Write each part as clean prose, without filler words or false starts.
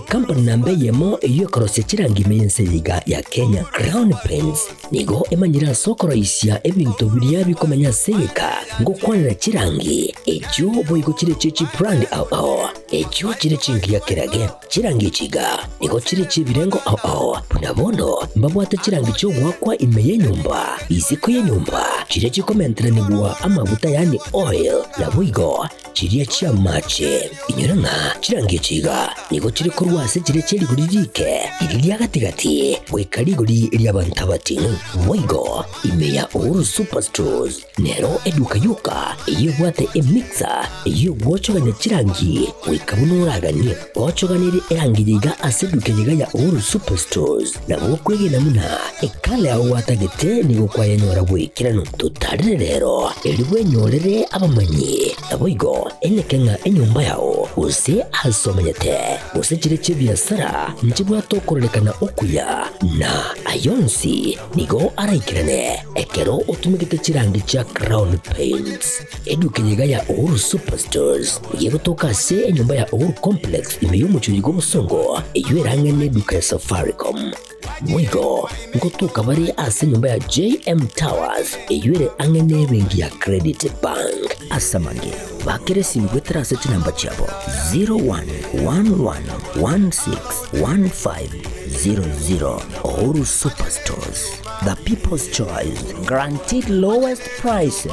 Company namba yemo iyo korose chirangi meyenseyiga ya Kenya Crown Paints nigo emanyira soko raisia ebintu biria bikomanya seyika ngo kwanira chirangi echo boigo chire chichi brand ao echo chire chingi ya kerage chirangi chiga nigo chire chibirengo ao punabono mbabwate chirangi cyo gwakwa imeye nyumba isiko ye nyumba chire chikomentra nigwa amavuta yani oil na boigo chire chia mache inyoranga chirangi chiga nigo chire korwase chire chiri guririke iriya gatigati wekariguri iri abantabati boigo imeya Uhuru Superstores nero eduka yuka iyo bwate emixer iyo gwochoganya chirangi wekabunuragani gwochoganiri erangiyiga aseduke yiga ya Uhuru Superstores nabo kwegena muna ekale aho watagete nigo kwayanyora bwikirano tutarire rero eriwe nyorere abamanyi boigo enekenga enyumba yao use asomanyete use chire chibiasara njibwa tokorekana okuya na ayonsi nigo araikirane ekero utumikite chirangi cha Crown Paints eduke yiga ya Uhuru Superstores yego tokase enyumba ya Uhuru Complex imeyumucho yigo musongo eywerangene duka ya Safaricom Mwigo ngotuka bari ase nyumba ya JM Towers eyure angene bengi ya Credit Bank asamange bakere simbwetera ase chinamba chabo 0111161500 Uhuru Superstores, the people's choice, guaranteed lowest prices.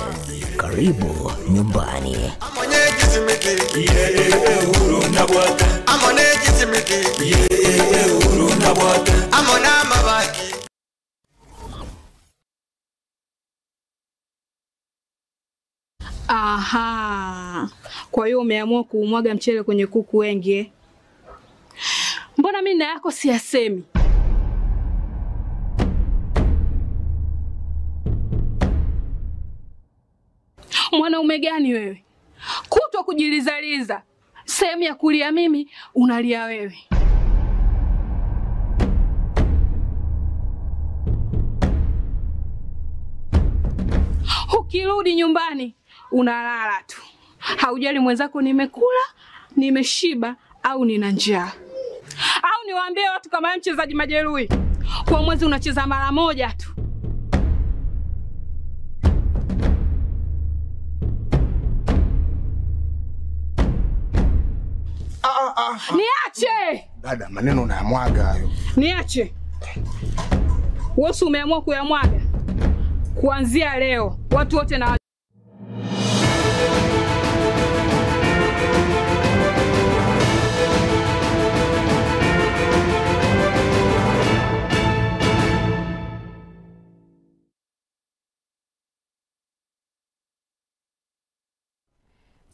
Karibu nyumbani. Aha. Kwa hiyo umeamua kuumwaga mchele kwenye kuku wengi. Mbona mimi na yako siyasemi? Mwanaume gani wewe? Kutwa kujilizaliza. Sehemu ya kulia mimi, unalia wewe. Ukirudi nyumbani, unalala tu. Haujali mwenzako nimekula, nimeshiba au nina njaa. Au niwaambie watu kama mchezaji majeruhi. Kwa mwezi unacheza mara moja tu. Niache! Dada, maneno unayamwaga hayo. Niache. Wewe umeamua kuyamwaga. Kuanzia leo watu wote na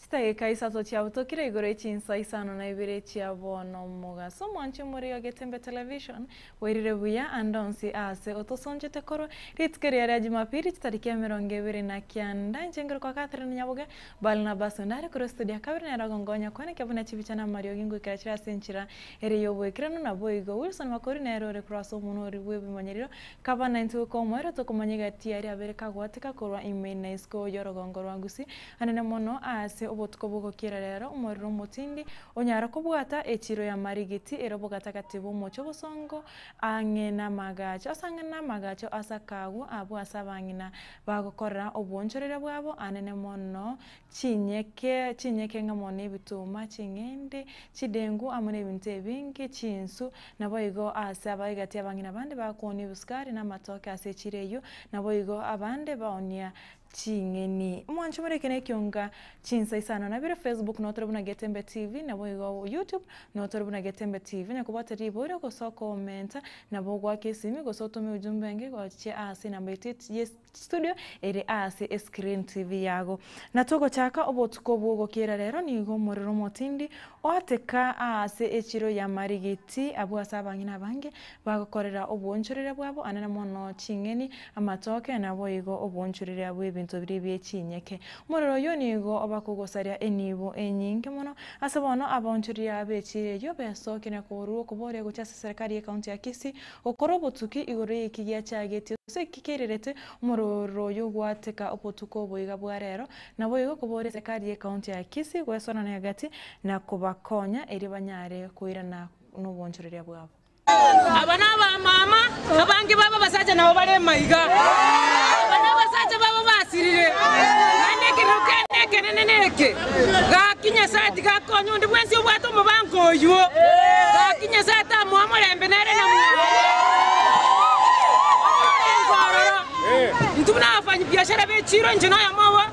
Chitagika isato chia utokire igore chinsa isano na ibire chia bono muga so mwanchi muri yo Getembe Television werire buya andonsi ase otosonje tekoro ritkeri ya Jumapili tariki ya 29 njengero kwa Catherine Nyabuga balna basondare kuro studio kabiri na ragongonya kone kabuna chibichana Mario Gingu kirachira senchira ere yo bwekirano na boigo Wilson Makori na ero rekraso munori webi manyiriro kabana ntu ko mwero to kumanyiga tiari abere kagwatika korwa email na isko yorogongoro wangusi anene mono ase obotkobugo kira rero umuriro mutindi onyara kubwata echiro ya marigiti erobogata katibu mocho bosongo angena magacho asangena magacho asakagu abo asabangina bagokorra obonchorera bwabo anene mono chinyeke ngamone bituma chingende chidengu amone binte bingi chinsu naboigo asaba igati abangina bande bakoni buskari na matoke asechireyo naboigo abande baonia chingeni mwancho murekene kyonga chinsa isano na bire Facebook no turabuna Getembe TV na boigo YouTube no turabuna Getembe TV na kubata ribore ko so comment na bogwa kesimi go so tumi ujumbe nge go che ase na mbeti yes studio ere ase screen TV yago na togo chaka obotuko bwogo kera rero ni go muriro motindi oteka ase echiro ya marigiti abu asabangina bange bagokorera obonchorera bwabo anana mono chingeni amatoke na boigo obonchorera bwe bintu biri byechinyeke muriro yo nigo obakugosaria enibo enyinge mono asabono abonchorera bechire yo besoke na koruo kubore gucha serikali ya county ya Kisii okorobotuki igore ikigia chageti se kikererete muriro yo gwateka obotuko boiga bwarero na boigo kubore serikali ya county ya Kisii gwesona na gati na kubakonya eri banyare kuirana n'obwonchereria bwabo. Abana ba mama abangi baba basacha nabo bale maiga. Abana basacha baba basirire. Neke neneke. Ga kinya sati ga konyo ndi bwensi obwato mu banko yo. Ga kinya sata mu amolembe nere na mu. Ntubuna afanyi biashara bechiro njino ya mawa.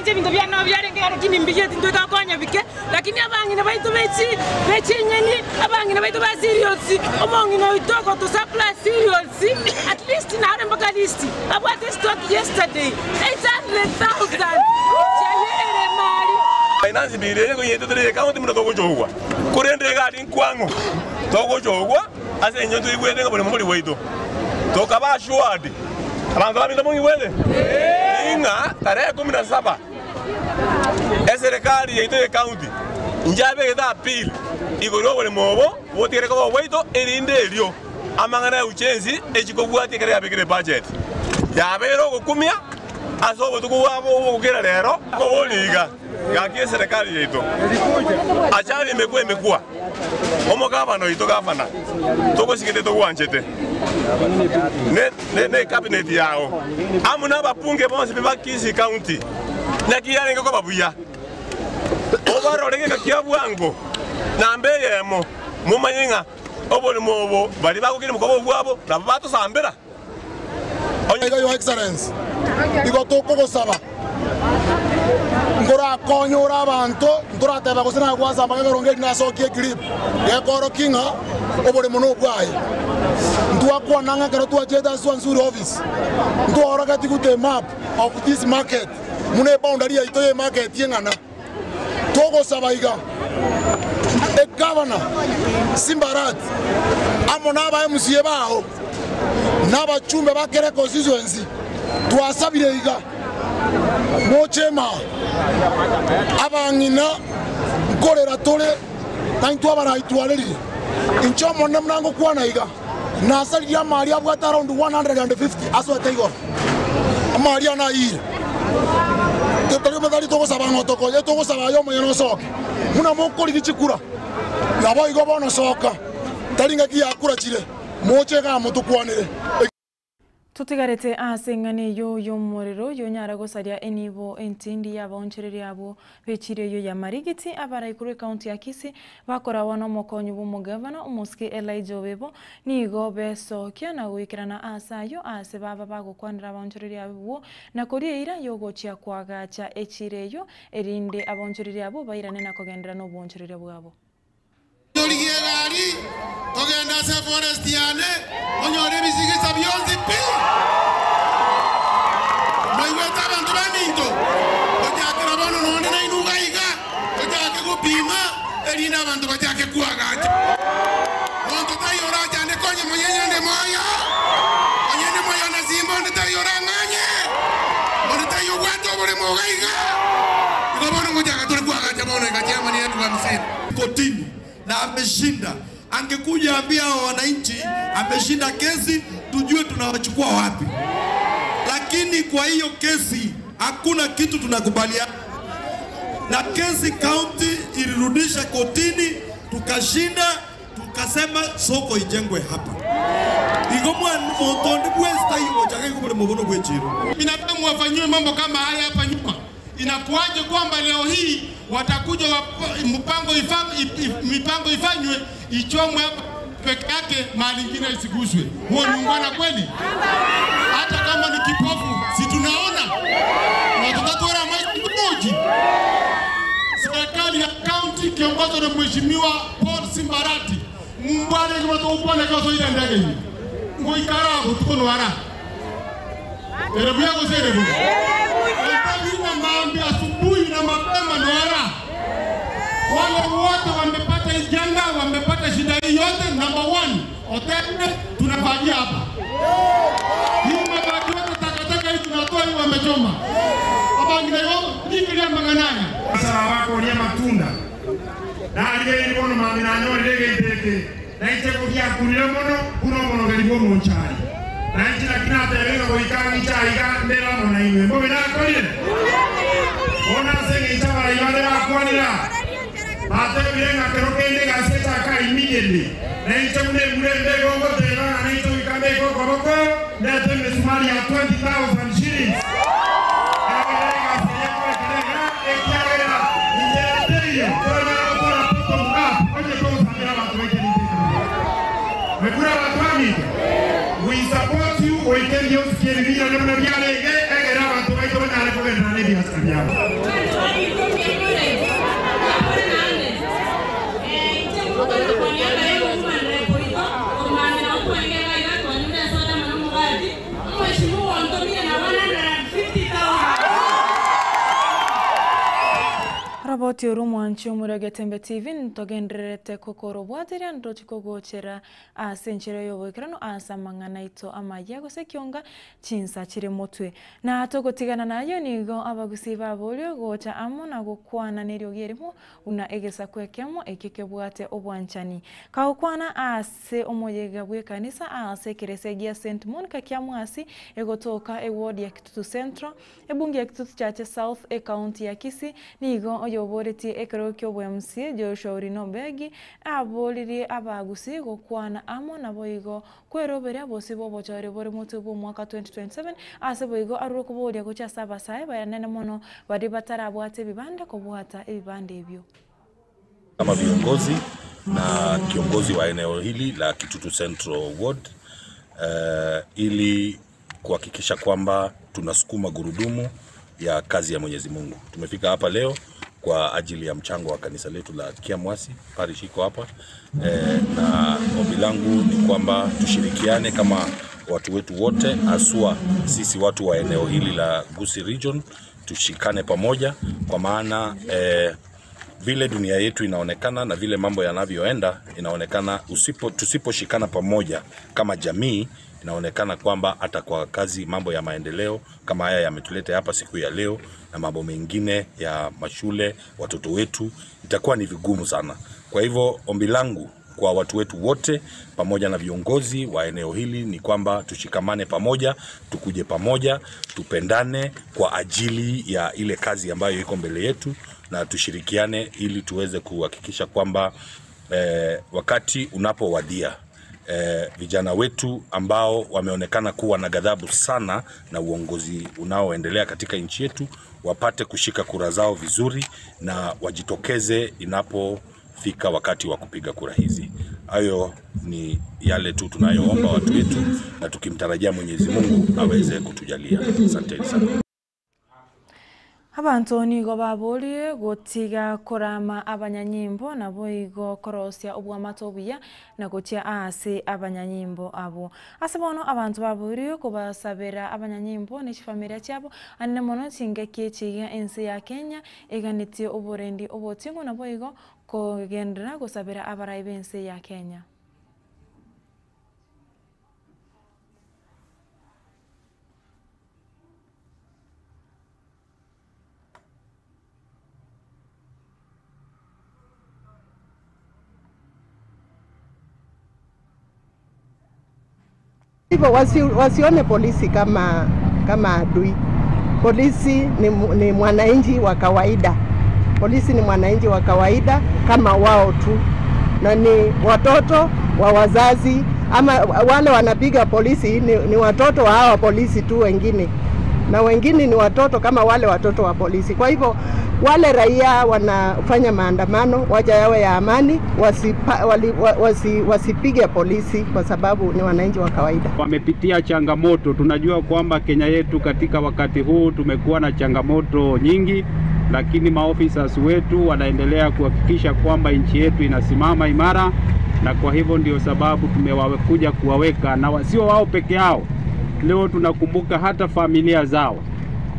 Nje bintu bya nawo byarenge yakini mbije tinto takonya bike lakini abangi na baitu bechi nyeni abangi na baitu ba serious omongi na itoko to supply serious at least na hare mpaka list about this stock yesterday 800,000 chere mali finance bile ko yeto tele account mu to gojogwa kurende gadi nkwango to gojogwa ase nyoto igwende ngabone muri weito to kabashwadi abantu babinda mu igwende inga tarehe 17 serikali yetu ya county njabe geta appeal igoro bole mobo botere ko weito erinde elio amangana ya uchenzi echikobwati kare abekere budget yabero gukumia aso botuko wabo ukera lero ko boniga yakie serikali yetu achali imekuwa omogabano ito gavana toko sikete to wanchete ne cabinet yao amuna bapunge bonse be bakisi county nakiyale ngoko babuya obarorenge kakiyabwango nambe yemo mumanyinga obole mobo bali bakukiri mukobo bwabo nabato sambera Your Excellency digo toko gosaba ngora konyora abantu ndora teba gusina kwaza mbaka ronge nasokie clip gekoro kinga obole mono bwaye ndwa kwa nanga kero twa jeda swansuri office ndora kati kute map of this market mune boundary ya itoye market yengana togo sabaiga e governor Simbarat amona ba MCA baho n'abachumbe bakere constituency twasabire iga mochema abangina ngorera tole naitwa bara itwaleli inchomo namnango kwana iga nasali ya mali abwata around 150 aso taigo mali ana hii tetari madali toko sabango toko ye toko sabayo moyeno soka muna mokoli gichikura yabo igo bono soka talinga kiyakura chire mochega mutukwanire tutigarete asengane yo muriro yo nyara gosaria enibo entindi yabonchereria abo bechire yo ya marigiti abara ikuru county ya Kisii bakora wana mokonyu bumugavana umuske Elijah Obebo nigo besokia na gwikirana asayo ase baba bagukwanira abonchereria abo na kuriira yo gochia kwagacha echireyo erinde abonchereria abo bairane na kogendera no bonchereria bwabo Gari, ogenda se forestiane, onyore bisigisa byonzi pi. Moiweta bantu baninto. Ojake bono nonde na inuga iga. Ojake kupima, erina bantu bajake kuagacha. Onto tayora jane konye moyenya de moyo. Onyene moyo na simbo nde tayora nganye. Onde tayo wato bole mogaiga. Ngobono ngojaka tole kuagacha bono ikachema ni yetu wa msini. Kotini na ameshinda. Angekuja ambia wananchi ameshinda kesi tujue tunawachukua wapi. Lakini kwa hiyo kesi hakuna kitu tunakubaliana. Na kesi county ilirudisha kotini tukashinda tukasema soko ijengwe hapa. Igomwa motondi bwesta hiyo chake kubole mobono bwechiro. Binadamu wafanywe mambo kama haya hapa nyuma. Inakuaje kwamba leo hii watakuja mipango ifanywe ichomwe hapa peke yake mali nyingine isiguswe. Huo ni ungwana kweli? Hata kama ni kipofu si tunaona watotora maji. Serikali ya county kiongozwa na mheshimiwa Paul Simbarati mbwana kama tupone kwa soida ndege hii ngoikara tukono wara erebu yako serebu na maombi asubuhi na mapema nora. Wale wote wamepata janga, wamepata shida hii yote. Number 1, hoteli tunafanyia hapa. Hii mabaki yote takataka hii tunatoa hii wamechoma. Hapa ngileo nikilia mangananya. Sasa wako ni matunda. Na aliye ni bono mamina nyori lege ndeke. Na iteko kia kunile mono galibo monchari. Na nchila kinata elego goikani chaiga ndela mona inwe. Mbobe na kolile. Ona senge itabara ibadera kwanira. Ate bilenga kerokende gaseta ka immediately. Na ito mule gongo teba na ito ikambe koko na teme sumali ya 20,000 shillings. We support you. We tell you to get me on the Raboti urumwanchi umurege tembe TV ntogenderete kokoro bwatira ndochiko gochera asenchero yobokerano asamangana ito amayago sekionga chinsa chire motwe na togotigana nayo nigo abagusi babolyo gocha amona gokwana neryo gerimo una egesa kwekemo ekekebwate obwanchani kaokwana ase omoyega bwe kanisa ase keresegia St Monica kyamwasi egotoka eward ya Kitutu Central ebunge ya Kitutu Chache South e county ya Kisii nigo yoboreti ekerokyo bwemsi Joshua Rinobegi aboliri abagusi gokwana amo naboigo kweroberia bosi bobochore bore mutubu mwaka 2027 ase boigo aroko bodia gocha sabasaye bayanene mono bari batarabwate bibande kobwata ebibande ebyo kama viongozi na kiongozi wa eneo hili la Kitutu Central Ward ili kuhakikisha kwamba tunasukuma gurudumu ya kazi ya Mwenyezi Mungu. Tumefika hapa leo kwa ajili ya mchango wa kanisa letu la Kiamwasi parish iko hapa na ombi langu ni kwamba tushirikiane kama watu wetu wote, aswa sisi watu wa eneo hili la Gusii region, tushikane pamoja kwa maana vile dunia yetu inaonekana na vile mambo yanavyoenda inaonekana tusiposhikana pamoja kama jamii, inaonekana kwamba hata kwa kazi mambo ya maendeleo kama haya yametuleta hapa siku ya leo na mambo mengine ya mashule watoto wetu itakuwa ni vigumu sana. Kwa hivyo ombi langu kwa watu wetu wote pamoja na viongozi wa eneo hili ni kwamba tushikamane pamoja, tukuje pamoja, tupendane kwa ajili ya ile kazi ambayo iko mbele yetu na tushirikiane ili tuweze kuhakikisha kwamba wakati unapowadia vijana wetu ambao wameonekana kuwa na ghadhabu sana na uongozi unaoendelea katika nchi yetu wapate kushika kura zao vizuri na wajitokeze inapofika wakati wa kupiga kura hizi. Hayo ni yale tu tunayoomba watu wetu na tukimtarajia Mwenyezi Mungu aweze kutujalia. Asante sana. Abantu nigo babolie gotiga korama abanyanyimbo nabo igo korosya obwamato buya na gotia ase abanyanyimbo abo asebono abantu babolie kubasabira abanyanyimbo ni familia cyabo anne mono tingeke kiga ense ya Kenya eganiti oborendi obotingo nabo igo kogendera gusabira abarayi ense ya Kenya. Hivyo wasione polisi kama adui. Polisi ni mwananchi wa kawaida. Polisi ni mwananchi wa kawaida kama wao tu. Na ni watoto wa wazazi ama wale wanapiga polisi ni watoto wa hawa polisi tu wengine. Na wengine ni watoto kama wale watoto wa polisi. Kwa hivyo wale raia wanafanya maandamano waja yawe ya amani, wasipige polisi kwa sababu ni wananchi wa kawaida. Wamepitia changamoto. Tunajua kwamba Kenya yetu katika wakati huu tumekuwa na changamoto nyingi, lakini maofisas wetu wanaendelea kuhakikisha kwamba nchi yetu inasimama imara, na kwa hivyo ndio sababu tumekuja kuwaweka, na sio wao peke yao. Leo tunakumbuka hata familia zao,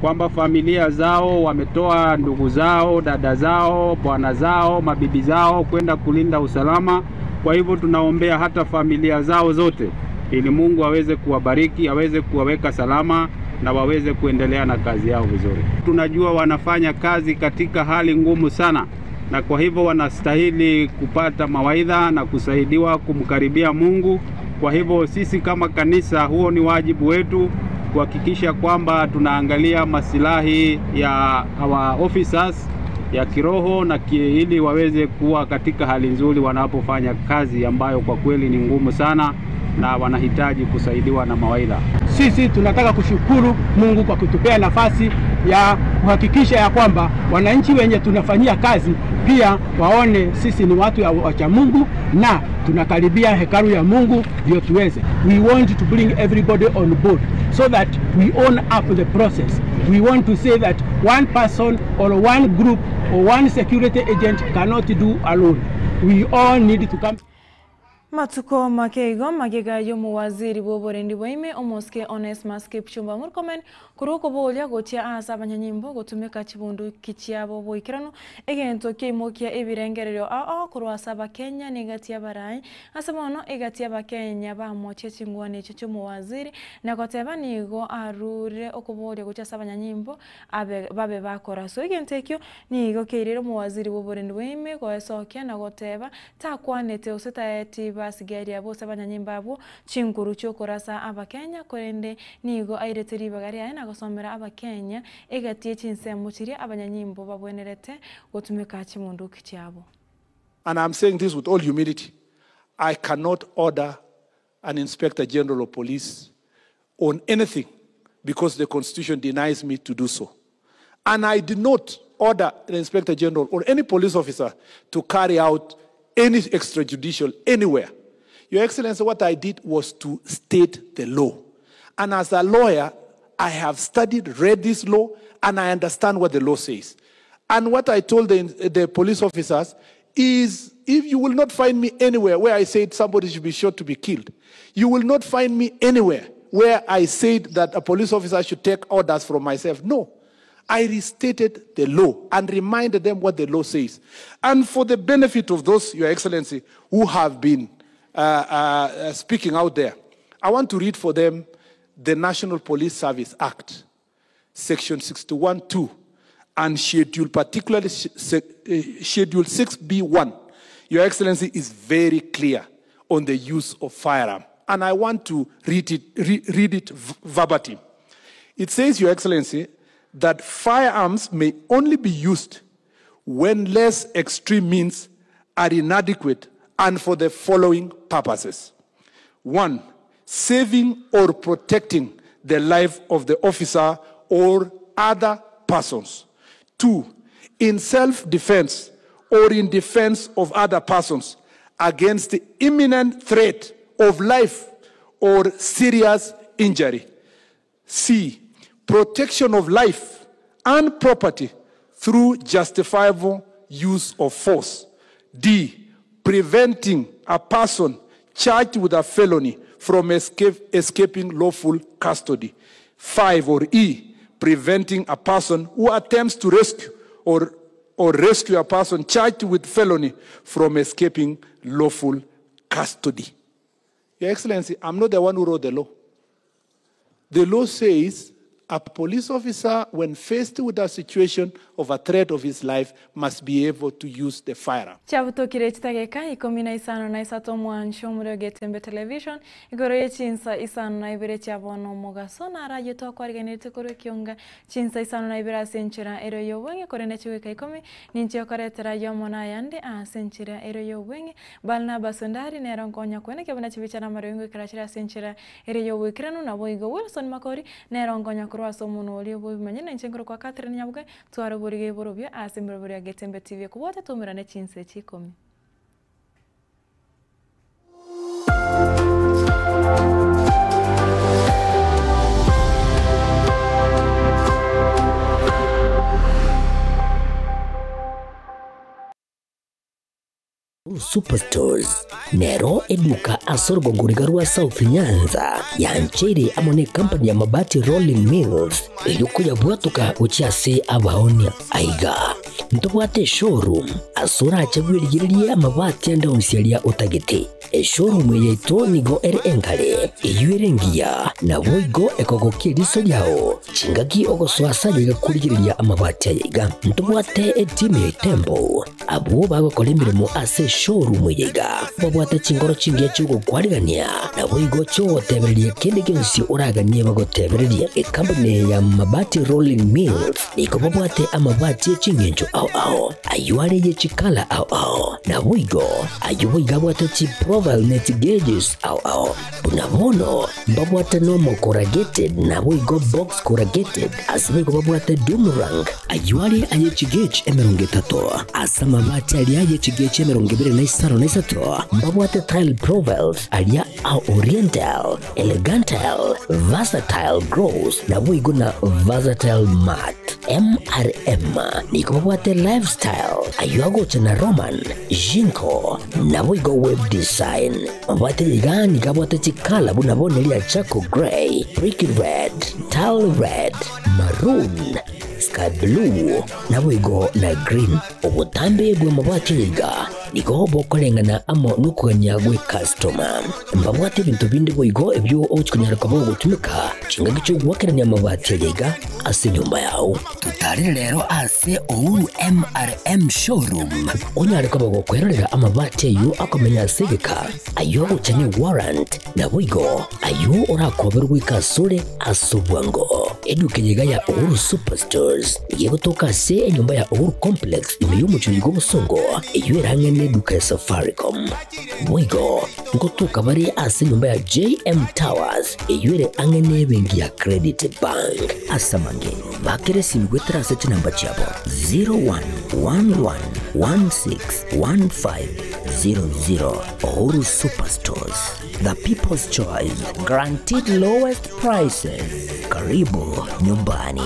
kwamba familia zao wametoa ndugu zao, dada zao, bwana zao, mabibi zao kwenda kulinda usalama. Kwa hivyo tunaombea hata familia zao zote ili Mungu aweze kuwabariki, aweze kuwaweka salama na waweze kuendelea na kazi yao vizuri. Tunajua wanafanya kazi katika hali ngumu sana, na kwa hivyo wanastahili kupata mawaidha na kusaidiwa kumkaribia Mungu. Kwa hivyo sisi kama kanisa, huo ni wajibu wetu kuhakikisha kwamba tunaangalia masilahi ya our officers ya kiroho na ili waweze kuwa katika hali nzuri wanapofanya kazi ambayo kwa kweli ni ngumu sana na wanahitaji kusaidiwa na mawaidha. Sisi tunataka kushukuru Mungu kwa kutupea nafasi ya kuhakikisha ya kwamba wananchi wenye tunafanyia kazi pia waone sisi ni watu wa Mungu na tunakaribia hekalu ya Mungu ndio tuweze. We want to bring everybody on board so that we own up the process. We want to say that one person or one group or one security agent cannot do alone. We all need to come. Matuko makeigo magiga yomu waziri boborendi boime omoske Onesmus Kipchumba Murkomen kuruko bolya gotia asa banyanyimbo gotumeka chibundu kichiabo boikirano egento keimokia ebirengerero kurwasa Kenya negatia barai asamono egatia Bakenya bamoche chingwane chichumu waziri na koteba nigo arure okobolya gotia sabanyanyimbo babe bakora so egentekyo nigo keirero mu waziri boborendi boime goesokia na goteba takwanete osetaeti basigari abo sabanyanyimba abo chinguru chokorasa Abakenya korende nigo aireteri bagari na gosomera Abakenya egatie chinsemo chiri abanyanyimbo babwenerete gotumeka chimundu kichabo. And I'm saying this with all humility. I cannot order an Inspector General of Police on anything because the Constitution denies me to do so. And I did not order the Inspector General or any police officer to carry out any extrajudicial anywhere. Your Excellency, what I did was to state the law. And as a lawyer, I have studied, read this law, and I understand what the law says. And what I told the police officers is, if you will not find me anywhere where I said somebody should be shot to be killed, you will not find me anywhere where I said that a police officer should take orders from myself. No. I restated the law and reminded them what the law says. And for the benefit of those, Your Excellency, who have been speaking out there, I want to read for them the National Police Service Act, Section 61(2), and Schedule, particularly Schedule 6B1. Your Excellency is very clear on the use of firearm. And I want to read it verbatim. It says, Your Excellency, that firearms may only be used when less extreme means are inadequate and for the following purposes. 1, saving or protecting the life of the officer or other persons. 2, in self-defense or in defense of other persons against the imminent threat of life or serious injury. C, protection of life and property through justifiable use of force. D, preventing a person charged with a felony from escaping lawful custody. 5, or E, preventing a person who attempts to rescue or rescue a person charged with felony from escaping lawful custody. Your Excellency, I'm not the one who wrote the law. The law says a police officer, when faced with a situation of a threat of his life, must be able to use the firearm. Chabuto kirechitageka ikomina isano na isato mwansho muri Getembe Television igoro yechinsa isano na ibere chabono mugaso na radio to kwariganite koro kionga chinsa isano na ibere asenchira ero yobwenge korene chiweka ikomi ninchi yokaretera yomona yande asenchira ero yobwenge balna basondari neronkonya kwene kebona chibichana marengo kirachira asenchira ero yobwekirano na boigo Wilson Makori neronkonya kurwaso muno oli obumanye na nchengoro kwa Catherine Nyabuge twara burige borobya asembere buri Getembe TV kubote tumirane chinse chikomi. Superstores Nero eduka asorgo nguriga rwa South Nyanza yanchere amone company ya mabati Rolling Mills eyuko yabwatuka uchiase abaonia aiga ntobwate showroom asura achabwirigiriye amabati andonsialia utagete showroom yeto nigo enkale eyuerengia na boigo ekogokiriso yao chingaki ogoswasa yiga kurigiriya amabati aiga ntobwate etime tembo abo bagakora imirimo ase showroom yega babwate chingoro chingiye chugo kwarigania nabo igo chotebererie kindi cyose uraganie bagotebererie company ya mabati rolling mills niko babwate amabati chingenjo ao ayuare ye chikala ao nabo igo ayuiga bwate chi profile net gauges ao bunabono babwate normal corrugated nabo igo box corrugated asibe ko babwate Dumarang ayuare aye chigage M23 asama mabati aliaye chigage M23 babwate tile profiles alia au oriental elegantal versatile grows nabo igo na versatile mat MRM niko babwate lifestyle ayuago chana Roman Jinko nabo igo web design babwate yigani kabwate chikala bunabone lia Chaco Gray, Brick Red, Tile Red, Maroon, Sky Blue, nabo igo na Green. Obutambe bwe mabwate yiga niko bokolengana amo nukuganya gwe customer. Mbabwate bintu bindi bwe igo ebyo ochikunyara kwa bogo tumika chinga gicho gwakeranya mabwate yiga ase nyumba yao. Tutari lero ase Ouru MRM showroom. Onyare kwa bogo kwerera amabwate yu akomenya segeka. Ayo uchanye warrant nabo igo ayo orakoberwa ikasure asubwango. Eduke yiga ya Ouru Superstores yego toka se enyumba ya Ouru Complex imeyumu chuligo busongo iyo erangene duka ya Safaricom mwigo ngotoka bari ase nyumba ya JM Towers iyo ere angene bengi ya Credit Bank asamange bakere simgwetera seti namba chabo 0111161500 Ouru Superstores, the people's choice, guaranteed lowest prices. Karibu nyumbani.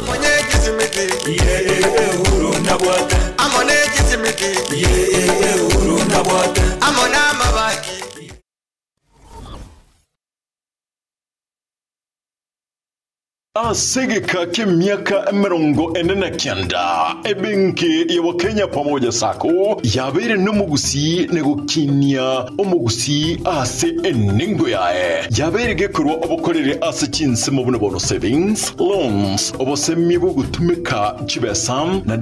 Asegeka k'emyaka 49 ebenki ya Wakenya pamoja sako yabere n'omugusi negukinya omugusi ase enengo yae yabere gekurwa obukorere ase chinse mu buno savings loans obosemye bugutumika chibesam na